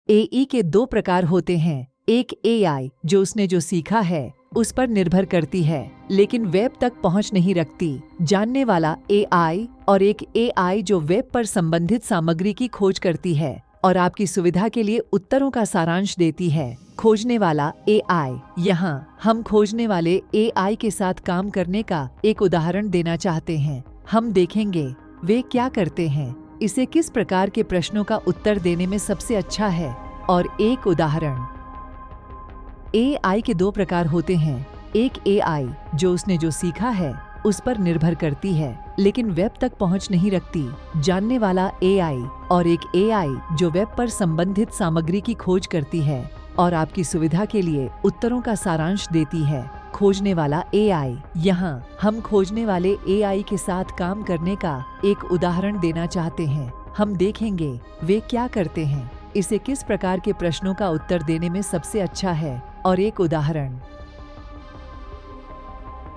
AI के दो प्रकार होते हैं। एक एआई जो उसने जो सीखा है उस पर निर्भर करती है लेकिन वेब तक पहुंच नहीं रखती, जानने वाला एआई, और एक एआई जो वेब पर संबंधित सामग्री की खोज करती है और आपकी सुविधा के लिए उत्तरों का सारांश देती है, खोजने वाला एआई। यहाँ हम खोजने वाले एआई के साथ काम करने का एक उदाहरण देना चाहते हैं। हम देखेंगे वे क्या करते हैं, इसे किस प्रकार के प्रश्नों का उत्तर देने में सबसे अच्छा है। और एक उदाहरण। एआई के दो प्रकार होते हैं। एक एआई जो उसने जो सीखा है उस पर निर्भर करती है लेकिन वेब तक पहुंच नहीं रखती, जानने वाला एआई, और एक एआई जो वेब पर संबंधित सामग्री की खोज करती है और आपकी सुविधा के लिए उत्तरों का सारांश देती है, खोजने वाला एआई। यहाँ हम खोजने वाले एआई के साथ काम करने का एक उदाहरण देना चाहते हैं। हम देखेंगे वे क्या करते हैं, इसे किस प्रकार के प्रश्नों का उत्तर देने में सबसे अच्छा है। और एक उदाहरण।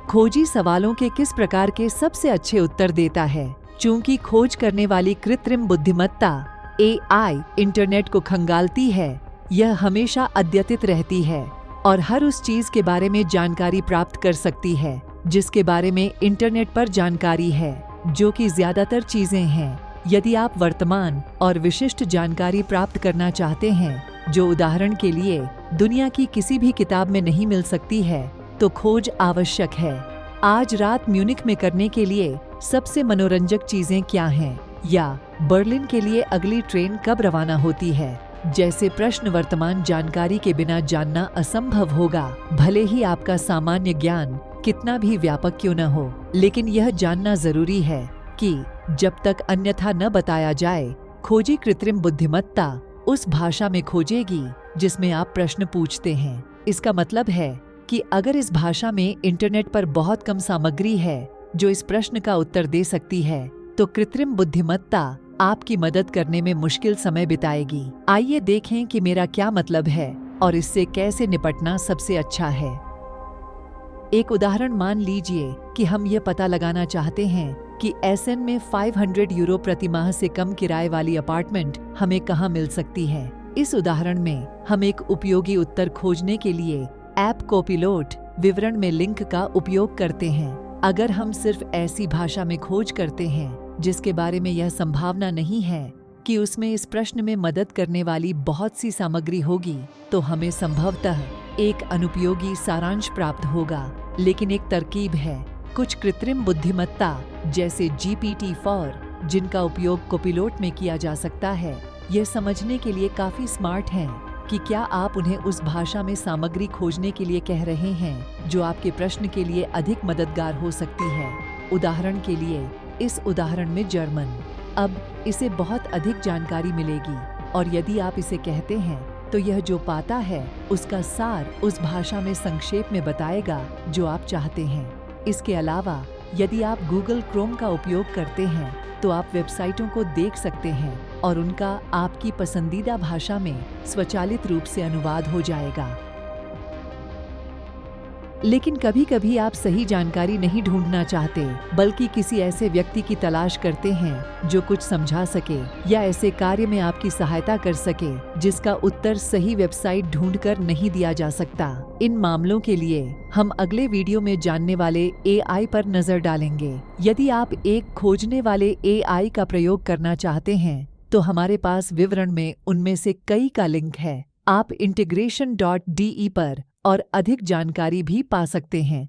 खोजी सवालों के किस प्रकार के सबसे अच्छे उत्तर देता है। चूंकि खोज करने वाली कृत्रिम बुद्धिमत्ता एआई इंटरनेट को खंगालती है, यह हमेशा अद्यतित रहती है और हर उस चीज के बारे में जानकारी प्राप्त कर सकती है जिसके बारे में इंटरनेट पर जानकारी है, जो कि ज्यादातर चीजें हैं। यदि आप वर्तमान और विशिष्ट जानकारी प्राप्त करना चाहते हैं जो उदाहरण के लिए दुनिया की किसी भी किताब में नहीं मिल सकती है, तो खोज आवश्यक है। आज रात म्यूनिख में करने के लिए सबसे मनोरंजक चीजें क्या हैं, या बर्लिन के लिए अगली ट्रेन कब रवाना होती है, जैसे प्रश्न वर्तमान जानकारी के बिना जानना असंभव होगा। भले ही आपका सामान्य ज्ञान कितना भी व्यापक क्यों न हो, लेकिन यह जानना जरूरी है कि जब तक अन्यथा न बताया जाए, खोजी कृत्रिम बुद्धिमत्ता उस भाषा में खोजेगी जिसमें आप प्रश्न पूछते हैं। इसका मतलब है कि अगर इस भाषा में इंटरनेट पर बहुत कम सामग्री है जो इस प्रश्न का उत्तर दे सकती है, तो कृत्रिम बुद्धिमत्ता आपकी मदद करने में मुश्किल समय बिताएगी। आइए देखें कि मेरा क्या मतलब है और इससे कैसे निपटना सबसे अच्छा है। एक उदाहरण मान लीजिए कि हम ये पता लगाना चाहते हैं कि एसन में 500 यूरो प्रति माह से कम किराए वाली अपार्टमेंट हमें कहाँ मिल सकती है। इस उदाहरण में हम एक उपयोगी उत्तर खोजने के लिए ऐप कोपिलोट विवरण में लिंक का उपयोग करते हैं। अगर हम सिर्फ ऐसी भाषा में खोज करते हैं जिसके बारे में यह संभावना नहीं है कि उसमें इस प्रश्न में मदद करने वाली बहुत सी सामग्री होगी, तो हमें संभवतः एक अनुपयोगी सारांश प्राप्त होगा। लेकिन एक तरकीब है। कुछ कृत्रिम बुद्धिमत्ता जैसे GPT-4 जिनका उपयोग कोपिलोट में किया जा सकता है, यह समझने के लिए काफी स्मार्ट हैं कि क्या आप उन्हें उस भाषा में सामग्री खोजने के लिए कह रहे हैं जो आपके प्रश्न के लिए अधिक मददगार हो सकती है। उदाहरण के लिए इस उदाहरण में जर्मन। अब इसे बहुत अधिक जानकारी मिलेगी और यदि आप इसे कहते हैं तो यह जो पाता है उसका सार उस भाषा में संक्षेप में बताएगा जो आप चाहते हैं। इसके अलावा यदि आप गूगल क्रोम का उपयोग करते हैं तो आप वेबसाइटों को देख सकते हैं और उनका आपकी पसंदीदा भाषा में स्वचालित रूप से अनुवाद हो जाएगा। लेकिन कभी कभी आप सही जानकारी नहीं ढूंढना चाहते, बल्कि किसी ऐसे व्यक्ति की तलाश करते हैं जो कुछ समझा सके या ऐसे कार्य में आपकी सहायता कर सके जिसका उत्तर सही वेबसाइट ढूंढकर नहीं दिया जा सकता। इन मामलों के लिए हम अगले वीडियो में जानने वाले एआई पर नजर डालेंगे। यदि आप एक खोजने वाले एआई का प्रयोग करना चाहते हैं तो हमारे पास विवरण में उनमें से कई का लिंक है। आप integration.de पर और अधिक जानकारी भी पा सकते हैं।